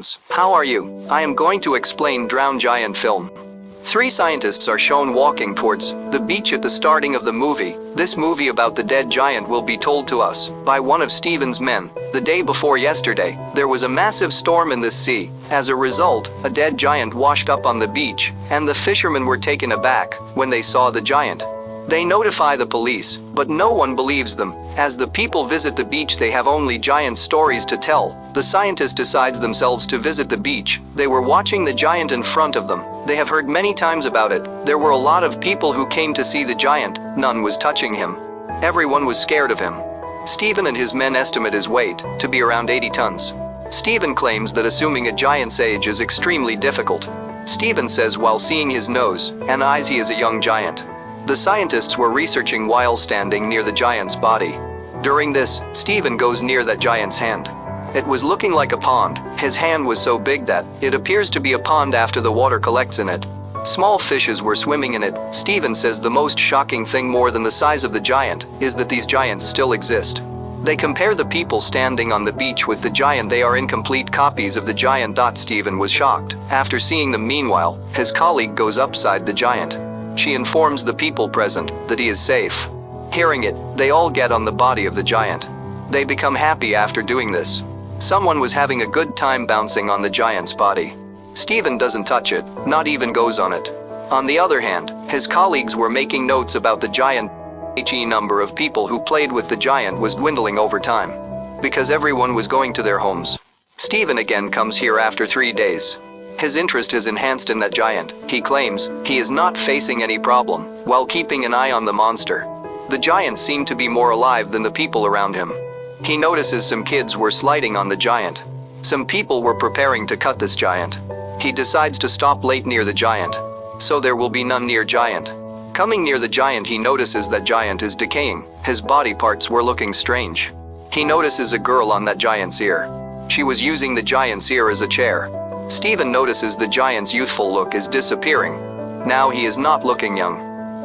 friends, how are you? I am going to explain Drown Giant film. Three scientists are shown walking towards the beach at the starting of the movie. This movie about the dead giant will be told to us by one of Steven's men. The day before yesterday, there was a massive storm in the sea. As a result, a dead giant washed up on the beach, and the fishermen were taken aback when they saw the giant. They notify the police, but no one believes them. As the people visit the beach, they have only giant stories to tell. The scientist decides themselves to visit the beach. They were watching the giant in front of them. They have heard many times about it. There were a lot of people who came to see the giant. None was touching him. Everyone was scared of him. Steven and his men estimate his weight to be around 80 tons. Steven claims that assuming a giant's age is extremely difficult. Steven says while seeing his nose and eyes he is a young giant. The scientists were researching while standing near the giant's body. During this, Steven goes near that giant's hand. It was looking like a pond. His hand was so big that it appears to be a pond after the water collects in it. Small fishes were swimming in it. Steven says the most shocking thing more than the size of the giant is that these giants still exist. They compare the people standing on the beach with the giant. They are incomplete copies of the giant. Steven was shocked. After seeing them, meanwhile, his colleague goes upside the giant. She informs the people present that he is safe. Hearing it, they all get on the body of the giant. They become happy after doing this. Someone was having a good time bouncing on the giant's body. Steven doesn't touch it, not even goes on it. On the other hand, his colleagues were making notes about the giant. The number of people who played with the giant was dwindling over time, because everyone was going to their homes. Steven again comes here after 3 days. His interest is enhanced in that giant. He claims he is not facing any problem while keeping an eye on the monster. The giant seemed to be more alive than the people around him. He notices some kids were sliding on the giant. Some people were preparing to cut this giant. He decides to stop late near the giant, so there will be none near giant. Coming near the giant, he notices that giant is decaying. His body parts were looking strange. He notices a girl on that giant's ear. She was using the giant's ear as a chair. Steven notices the giant's youthful look is disappearing. Now he is not looking young.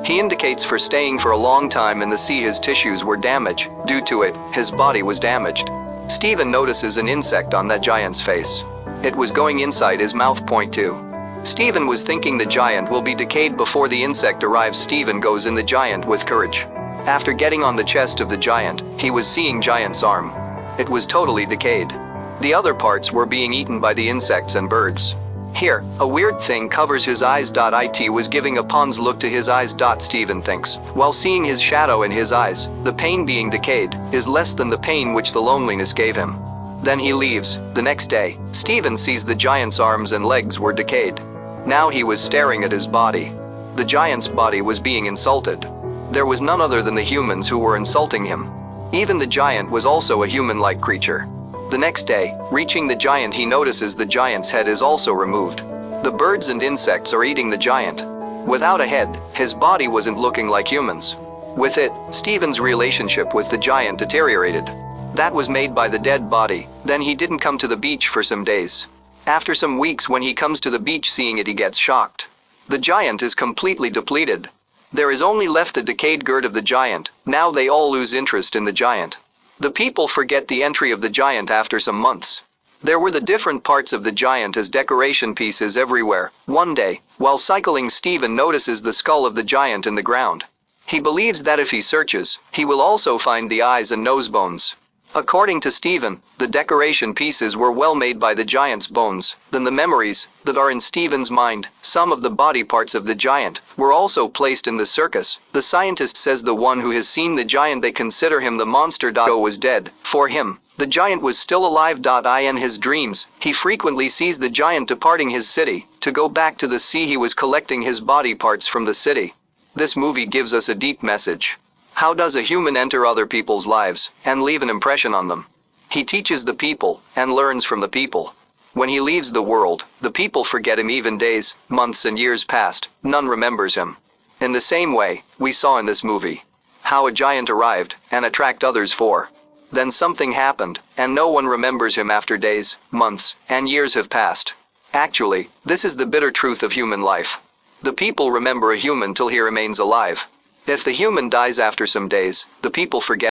He indicates for staying for a long time in the sea. His tissues were damaged. Due to it, his body was damaged. Steven notices an insect on that giant's face. It was going inside his mouth. Point 2. Steven was thinking the giant will be decayed before the insect arrives. Steven goes in the giant with courage. After getting on the chest of the giant, he was seeing giant's arm. It was totally decayed. The other parts were being eaten by the insects and birds. Here, a weird thing covers his eyes. It was giving a pond's look to his eyes. Steven thinks, while seeing his shadow in his eyes, the pain being decayed is less than the pain which the loneliness gave him. Then he leaves. The next day, Steven sees the giant's arms and legs were decayed. Now he was staring at his body. The giant's body was being insulted. There was none other than the humans who were insulting him. Even the giant was also a human-like creature. The next day, reaching the giant, he notices the giant's head is also removed. The birds and insects are eating the giant. Without a head, his body wasn't looking like humans. With it, Steven's relationship with the giant deteriorated. That was made by the dead body. Then he didn't come to the beach for some days. After some weeks, when he comes to the beach seeing it, he gets shocked. The giant is completely depleted. There is only left the decayed gird of the giant. Now they all lose interest in the giant. The people forget the entry of the giant after some months. There were the different parts of the giant as decoration pieces everywhere. One day, while cycling, Steven notices the skull of the giant in the ground. He believes that if he searches, he will also find the eyes and nose bones. According to Steven, the decoration pieces were well made by the giant's bones. Then the memories that are in Steven's mind, some of the body parts of the giant, were also placed in the circus. The scientist says the one who has seen the giant, they consider him the monster. Was dead. For him, the giant was still alive. In his dreams, he frequently sees the giant departing his city to go back to the sea. He was collecting his body parts from the city. This movie gives us a deep message. How does a human enter other people's lives and leave an impression on them? He teaches the people and learns from the people. When he leaves the world, the people forget him. Even days, months and years passed, none remembers him. In the same way, we saw in this movie how a giant arrived and attract others for. Then something happened, and no one remembers him after days, months, and years have passed. Actually, this is the bitter truth of human life. The people remember a human till he remains alive. If the human dies after some days, the people forget